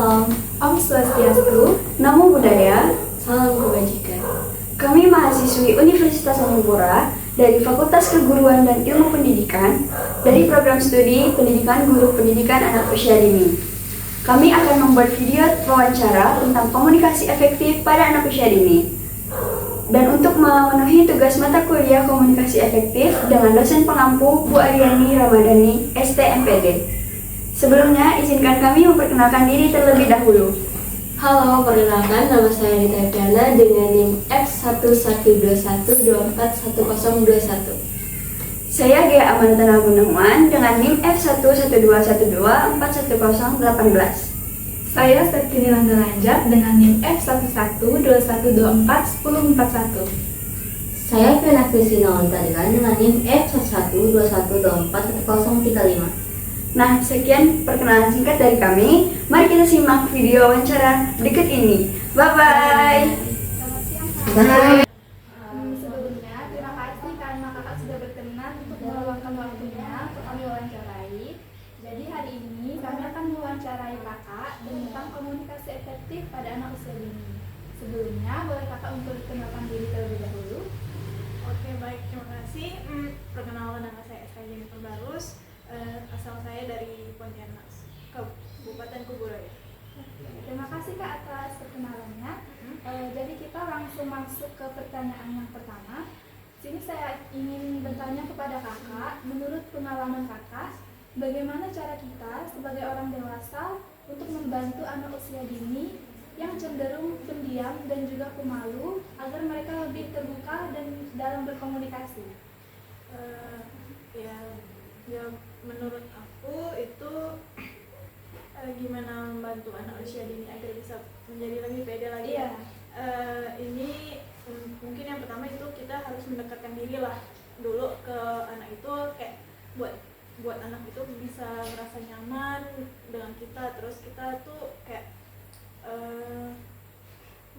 Salam, Om Swastiastu, Namo Buddhaya. salam kebajikan. Kami mahasiswi Universitas Anipura dari Fakultas Keguruan dan Ilmu Pendidikan dari program studi Pendidikan Guru Pendidikan Anak Usia Dini. Kami akan membuat video wawancara tentang komunikasi efektif pada anak usia dini. Dan untuk memenuhi tugas mata kuliah komunikasi efektif dengan dosen pengampu Bu Aryani Ramadhani, STMPD. Sebelumnya, izinkan kami memperkenalkan diri terlebih dahulu. Halo, perkenalkan nama saya Rita Epdiana dengan NIM F1121241021. Saya Gea Amanatana Gunawan dengan NIM F112124118. Saya Septini Landaranjak dengan NIM F1121241041. Saya Vena Kristina Ontarigan dengan NIM F1121241035. Nah, sekian perkenalan singkat dari kami. Mari kita simak video wawancara berikut ini. Bye-bye. Selamat siang. Bye. Sebelumnya, terima kasih karena kakak sudah berkenan untuk meluangkan waktunya untuk kami wawancarai. Jadi hari ini kami akan mewawancarai kakak tentang komunikasi efektif pada anak usia dini. Sebelumnya, boleh kakak untuk perkenalkan diri terlebih dahulu? Oke, baik, terima kasih. Perkenalkan, nama saya Eka Jennifer Barus. Asal saya dari Pontianak, Kabupaten Kuburaya. Terima kasih kak atas perkenalannya. Jadi kita langsung masuk ke pertanyaan yang pertama. Sini saya ingin bertanya kepada kakak, menurut pengalaman kakak, bagaimana cara kita sebagai orang dewasa untuk membantu anak usia dini yang cenderung pendiam dan juga pemalu agar mereka lebih terbuka dan dalam berkomunikasi? Ya, menurut aku itu gimana membantu anak usia dini agar bisa menjadi lebih pede lagi. Iya. Ini mungkin yang pertama itu kita harus mendekatkan diri lah dulu ke anak itu, kayak buat anak itu bisa merasa nyaman dengan kita, terus kita tuh kayak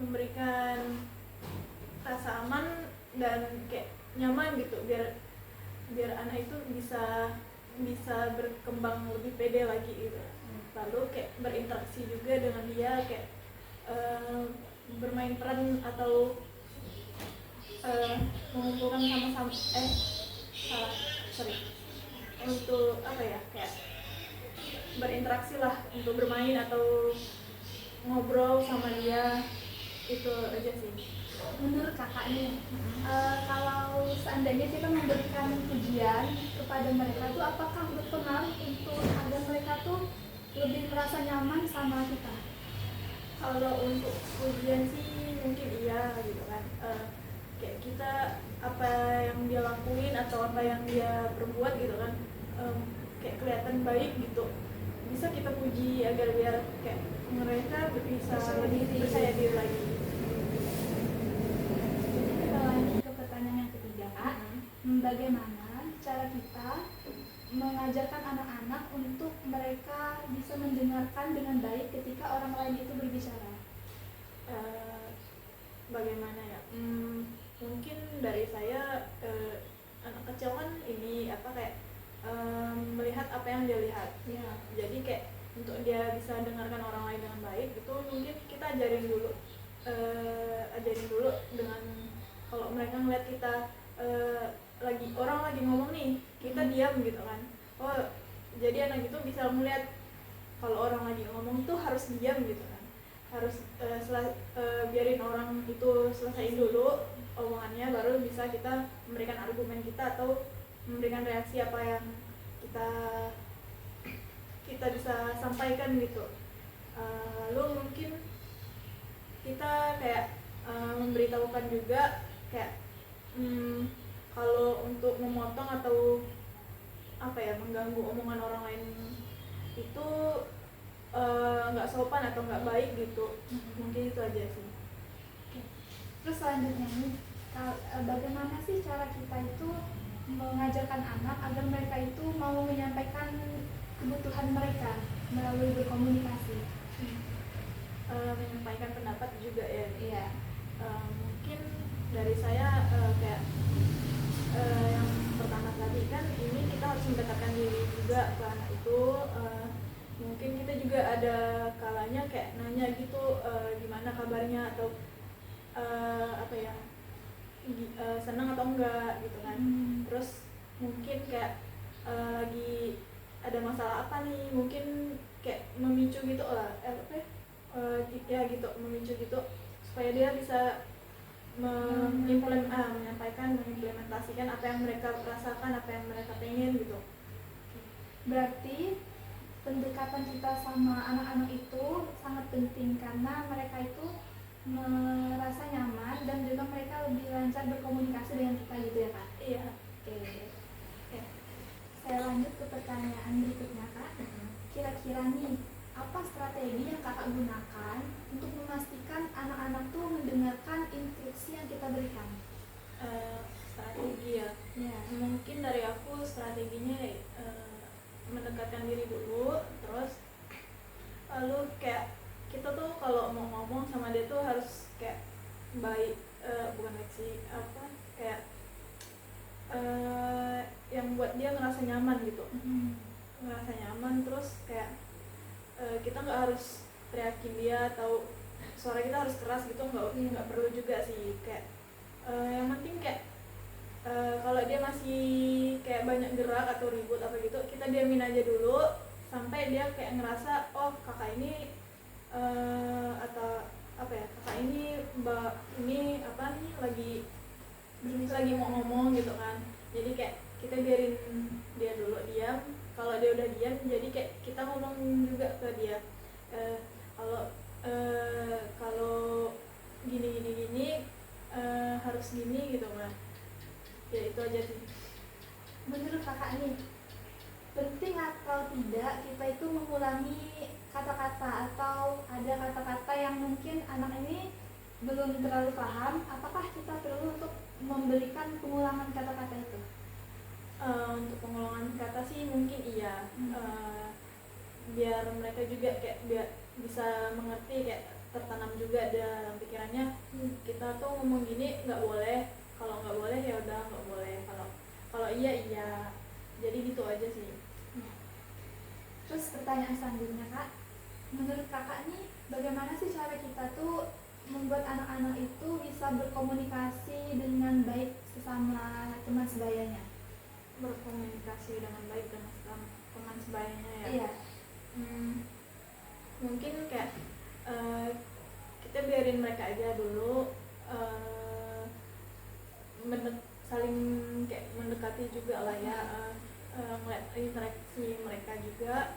memberikan rasa aman dan kayak nyaman gitu, biar anak itu bisa berkembang lebih pede lagi gitu. Lalu kayak berinteraksi juga dengan dia, kayak bermain peran atau mengumpulkan sama-sama untuk apa ya, kayak berinteraksi lah, untuk bermain atau ngobrol sama dia, itu aja sih. Menurut kakak nih, kalau seandainya kita memberikan pujian kepada mereka tuh apakah berpengaruh untuk agar mereka tuh lebih merasa nyaman sama kita? Kalau untuk pujian sih mungkin iya gitu kan, kayak kita apa yang dia lakuin atau apa yang dia perbuat gitu kan, kayak kelihatan baik gitu, bisa kita puji agar biar kayak mereka bisa lebih percaya diri lagi. Kita lanjut ke pertanyaan yang ketiga kak. Bagaimana cara kita mengajarkan anak-anak untuk mereka bisa mendengarkan dengan baik ketika orang lain itu berbicara? Bagaimana ya? Mungkin dari saya, anak kecil kan ini apa kayak melihat apa yang dia lihat. Ya. Jadi kayak untuk dia bisa dengarkan orang lain dengan baik itu mungkin kita ajarin dulu dengan, kalau mereka ngeliat kita orang lagi ngomong nih, kita diam gitu kan. Oh, jadi anak itu bisa melihat kalau orang lagi ngomong tuh harus diam gitu kan. Harus biarin orang itu selesaiin dulu omongannya, baru bisa kita memberikan argumen kita atau memberikan reaksi apa yang kita bisa sampaikan gitu. Lalu mungkin kita kayak memberitahukan juga kayak kalau untuk memotong atau apa ya, mengganggu omongan orang lain itu nggak sopan atau nggak baik gitu. Mungkin itu aja sih. Terus selanjutnya nih, bagaimana sih cara kita itu mengajarkan anak agar mereka itu mau menyampaikan kebutuhan mereka melalui berkomunikasi? Menyampaikan pendapat juga ya. Iya. Mungkin dari saya kayak yang pertama tadi kan, ini kita harus mendekatkan diri juga ke anak itu, mungkin kita juga ada kalanya kayak nanya gitu, gimana kabarnya atau apa ya, senang atau enggak gitu kan. Terus mungkin kayak lagi ada masalah apa nih, mungkin kayak memicu gitu lah, ya gitu, memicu gitu supaya dia bisa mengimplementasikan apa yang mereka rasakan, apa yang mereka pengen gitu. Berarti pendekatan kita sama anak-anak itu sangat penting karena mereka itu merasa nyaman dan juga mereka lebih lancar berkomunikasi dengan kita gitu ya Kak? Iya. Oke. Saya lanjut ke pertanyaan berikutnya Kak. Kira-kira nih, apa strategi yang Kakak gunakan untuk memastikan anak-anak tuh mendengarkan instruksi yang kita berikan? Strategi ya. Ya. Mungkin dari aku strateginya mendekatkan diri dulu, terus lalu kayak kita tuh kalau mau ngomong sama dia tuh harus kayak baik, bukan baik sih, apa kayak yang buat dia ngerasa nyaman gitu. Ngerasa nyaman, terus kayak kita nggak harus teriakin dia atau suara kita harus keras gitu, nggak perlu juga sih. Kayak yang penting kayak kalau dia masih kayak banyak gerak atau ribut apa gitu, kita diamin aja dulu sampai dia kayak ngerasa oh kakak ini atau apa ya, kakak ini mbak ini apa nih lagi mau ngomong gitu kan. Jadi kayak kita biarin dia dulu diam. Kalau dia udah diam, jadi kayak kita ngomong juga ke dia, kalau gini harus gini gitu kan. Ya itu aja sih. Menurut Kakak nih, penting atau tidak kita itu mengulangi kata-kata atau ada kata-kata yang mungkin anak ini belum terlalu paham, apakah kita perlu untuk memberikan pengulangan kata-kata itu? Untuk pengulangan kata sih mungkin iya. Biar mereka juga kayak bisa mengerti, kayak tertanam juga dalam pikirannya. Kita tuh ngomong gini nggak boleh, kalau nggak boleh ya udah nggak boleh, kalau iya. Jadi gitu aja sih. Terus pertanyaan selanjutnya Kak, menurut Kakak nih bagaimana sih cara kita tuh membuat anak-anak itu bisa berkomunikasi dengan baik sesama teman sebayanya? Berkomunikasi dengan baik dengan teman sebayanya ya. Iya. Mungkin kayak kita biarin mereka aja dulu, saling kayak mendekati juga lah ya, ngeliat interaksi mereka juga.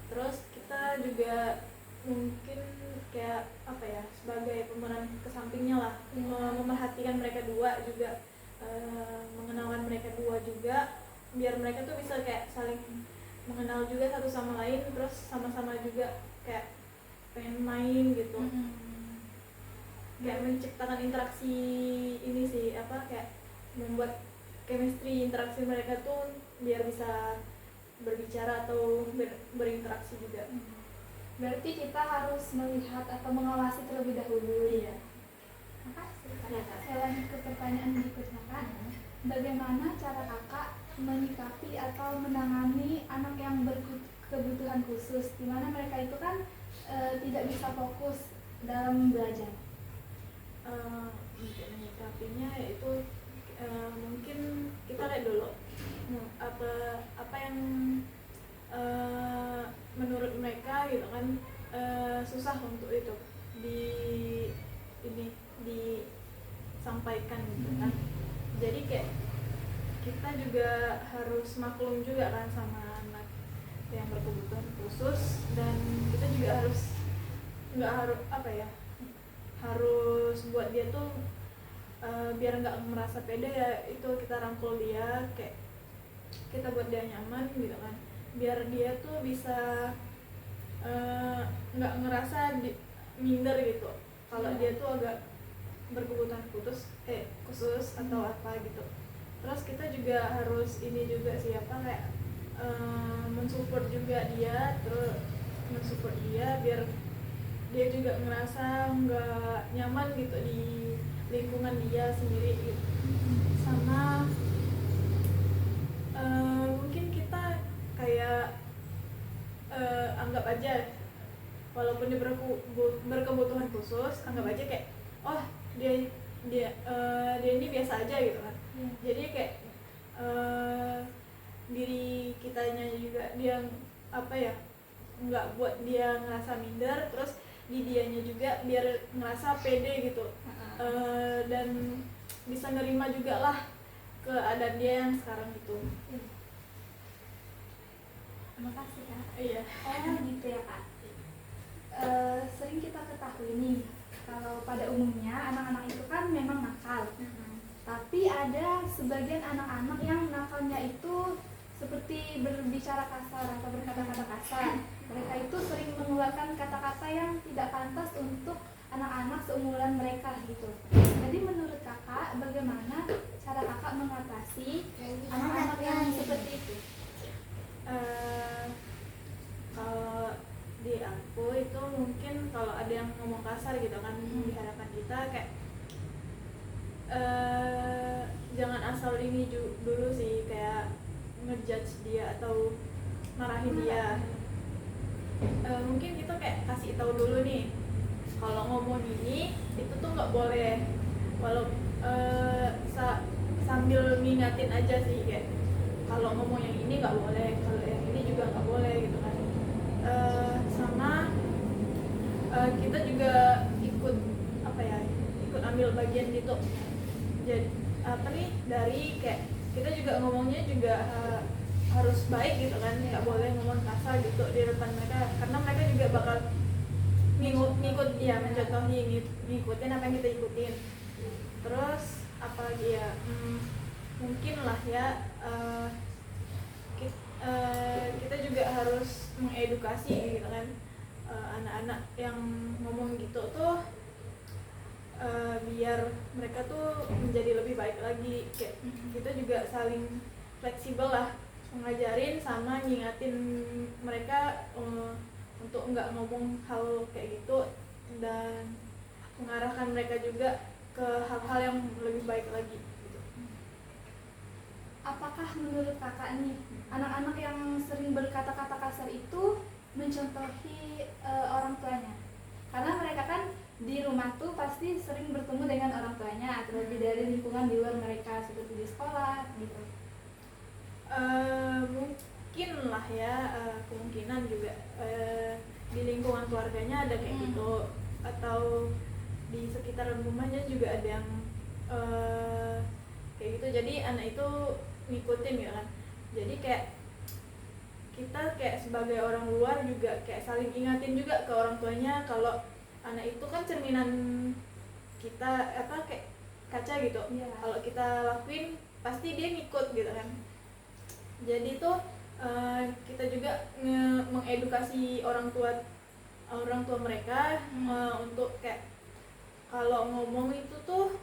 Terus kita juga mungkin kayak apa ya, sebagai pemeran kesampingnya lah, memerhatikan mereka dua juga, mengenalkan mereka dua juga, biar mereka tuh bisa kayak saling mengenal juga satu sama lain, terus sama-sama juga kayak pengen main gitu. Kayak menciptakan interaksi ini sih, apa kayak membuat chemistry interaksi mereka tuh biar bisa berbicara atau berinteraksi juga. Berarti kita harus melihat atau mengawasi terlebih dahulu. Iya. Makasih Kak. Saya lanjut ke pertanyaan berikutnya Kak. Bagaimana cara Kakak menyikapi atau menangani anak yang berkebutuhan khusus, di mana mereka itu kan tidak bisa fokus dalam belajar? Untuk menyikapinya yaitu mungkin kita lihat dulu apa yang menurut mereka gitu kan susah untuk itu disampaikan gitu kan. Jadi kayak kita juga harus maklum juga kan sama anak yang berkebutuhan khusus, dan kita juga harus buat dia tuh biar nggak merasa pede ya, itu kita rangkul dia, kayak kita buat dia nyaman gitu kan, biar dia tuh bisa nggak ngerasa minder gitu kalau dia tuh agak berkebutuhan khusus atau apa gitu. Terus kita juga harus ini juga siapa kayak mensupport juga dia, terus mensupport dia biar dia juga ngerasa nggak nyaman gitu di lingkungan dia sendiri gitu. Sama mungkin kita kayak anggap aja walaupun dia berkebutuhan khusus, anggap aja kayak oh dia dia ini biasa aja gitu kan. Jadi kayak diri kitanya juga dia apa ya, nggak buat dia ngerasa minder, terus di dianya juga biar ngerasa pede gitu. Dan bisa nerima juga lah keadaan dia yang sekarang gitu. Terima kasih Kak. Iya. Oh gitu ya Kak. Sering kita ketahui nih kalau pada umumnya anak-anak itu kan memang nakal. Tapi ada sebagian anak-anak yang nakalnya itu seperti berbicara kasar atau berkata-kata kasar. Mereka itu sering mengeluarkan kata-kata yang tidak pantas untuk anak-anak seumuran mereka gitu. Jadi menurut Kakak, bagaimana cara Kakak mengatasi anak-anak yang seperti itu? Kalau di aku itu mungkin kalau ada yang ngomong kasar gitu kan di hadapan kita, kayak jangan asal ini dulu sih, kayak ngejudge dia atau marahin dia. Mungkin kita kayak kasih tahu dulu nih, kalau ngomong ini itu tuh nggak boleh, walau sambil ngingatin aja sih, kayak kalau ngomong yang ini nggak boleh, kalau yang ini juga nggak boleh gitu kan. Sama kita juga ikut ambil bagian gitu. Jadi dari kayak kita juga ngomongnya juga harus baik gitu kan, nggak boleh ngomong kasar gitu di depan mereka, karena mereka juga bakal ngikut ya, mencontohi, ngikutin apa yang kita ikutin. Terus apalagi ya, mungkin lah ya, kita juga harus mengedukasi gitu kan anak-anak yang ngomong gitu tuh, biar mereka tuh menjadi lebih baik lagi. Kayak kita juga saling fleksibel lah, ngajarin sama ngingatin mereka untuk nggak ngomong hal kayak gitu, dan mengarahkan mereka juga ke hal-hal yang lebih baik lagi gitu. Apakah menurut Kakak nih, anak-anak yang sering berkata-kata kasar itu mencontohi orang tuanya? Karena mereka kan di rumah tuh pasti sering bertemu dengan orang tuanya, terlebih dari lingkungan di luar mereka seperti di sekolah gitu. Mungkin lah ya, kemungkinan juga di lingkungan keluarganya ada kayak gitu, atau di sekitar rumahnya juga ada yang kayak gitu. Jadi anak itu ngikutin gitu kan. Jadi kayak kita kayak sebagai orang luar juga kayak saling ingatin juga ke orang tuanya, kalau anak itu kan cerminan kita, kayak kaca gitu. Kalau kita lakuin pasti dia ngikut gitu kan. Jadi tuh kita juga mengedukasi orang tua mereka untuk kayak kalau ngomong itu tuh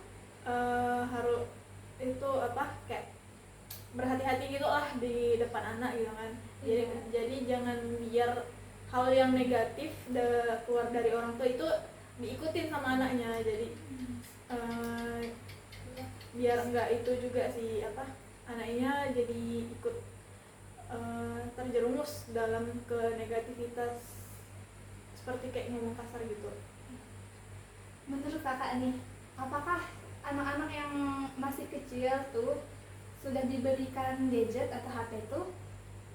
harus itu kayak berhati-hati gitu lah di depan anak gitu kan. Jadi jangan biar hal yang negatif keluar dari orang tua itu diikutin sama anaknya. Jadi biar enggak itu juga sih anaknya jadi ikut terjerumus dalam ke negativitas seperti kayak ngomong kasar gitu. Menurut Kakak nih, apakah anak-anak yang masih kecil tuh sudah diberikan gadget atau HP tuh,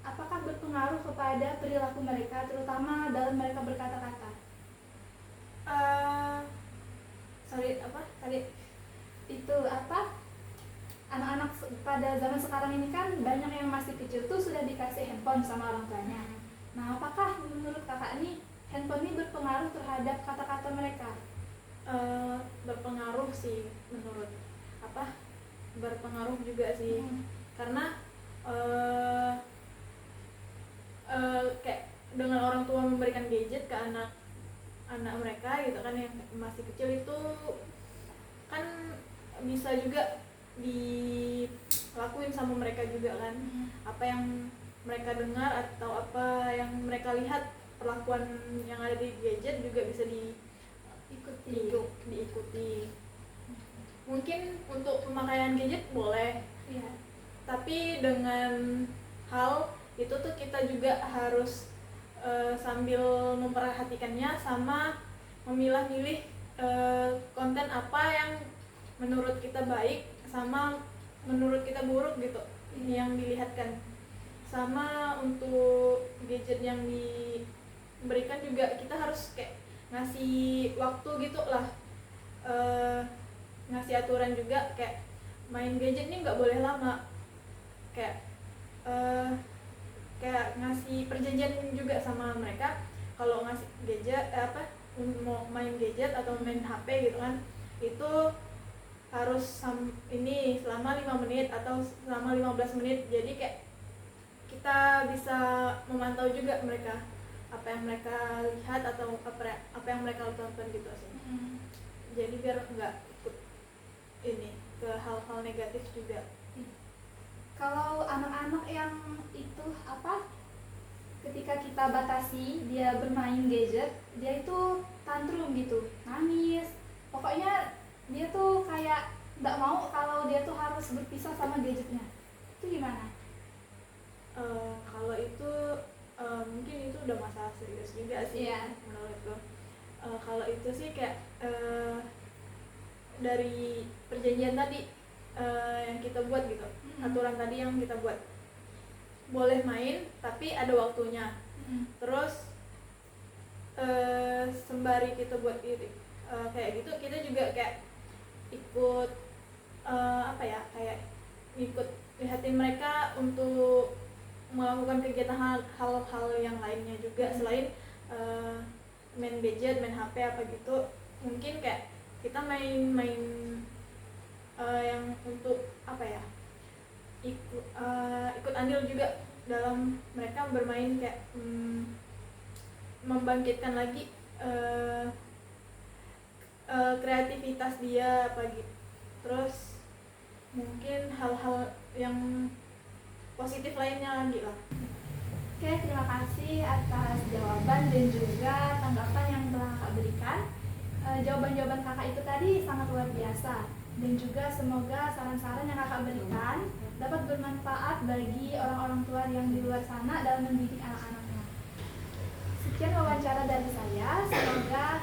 apakah berpengaruh kepada perilaku mereka, terutama dalam mereka berkata-kata? Anak-anak pada zaman sekarang ini kan banyak yang masih kecil tuh sudah dikasih handphone sama orang tuanya. Nah, apakah menurut Kakak nih handphone ini berpengaruh terhadap kata-kata mereka? Berpengaruh sih menurut berpengaruh juga sih. Karena kayak dengan orang tua memberikan gadget ke anak mereka gitu kan yang masih kecil, itu kan bisa juga dilakuin sama mereka juga kan. Apa yang mereka dengar atau apa yang mereka lihat, perlakuan yang ada di gadget juga bisa diikuti. Mungkin untuk pemakaian gadget boleh, tapi dengan hal itu tuh kita juga harus sambil memperhatikannya sama memilah-milih konten apa yang menurut kita baik sama menurut kita buruk gitu yang dilihatkan. Sama untuk gadget yang diberikan juga kita harus kayak ngasih waktu gitu lah, ngasih aturan juga kayak main gadget ini nggak boleh lama, kayak kayak ngasih perjanjian juga sama mereka kalau ngasih gadget mau main gadget atau main HP gitu kan, itu harus ini selama 5 menit atau selama 15 menit. Jadi kayak kita bisa memantau juga mereka, apa yang mereka lihat atau apa yang mereka tonton gitu sih. Jadi biar nggak ikut ini ke hal-hal negatif juga. Kalau anak-anak yang itu ketika kita batasi dia bermain gadget, dia itu tantrum gitu, nangis, pokoknya dia tuh kayak nggak mau kalau dia tuh harus berpisah sama gadgetnya. Itu gimana? Kalau itu mungkin itu udah masalah serius juga sih. Iya. Menurutku. Kalau itu sih kayak dari perjanjian tadi yang kita buat gitu, aturan tadi yang kita buat, boleh main tapi ada waktunya. Terus sembari kita buat itu kayak gitu, kita juga kayak ikut kayak ikut lihatin mereka untuk melakukan kegiatan hal-hal yang lainnya juga selain main gadget, main HP apa gitu. Mungkin kayak kita main yang untuk ikut andil juga dalam mereka bermain, kayak membangkitkan lagi kreativitas dia gitu. Terus mungkin hal-hal yang positif lainnya lagi lah. Oke, terima kasih atas jawaban dan juga tanggapan yang telah kakak berikan. Jawaban-jawaban kakak itu tadi sangat luar biasa, dan juga semoga saran-saran yang kakak berikan dapat bermanfaat bagi orang-orang tua yang di luar sana dalam mendidik anak-anaknya. Sekian wawancara dari saya, semoga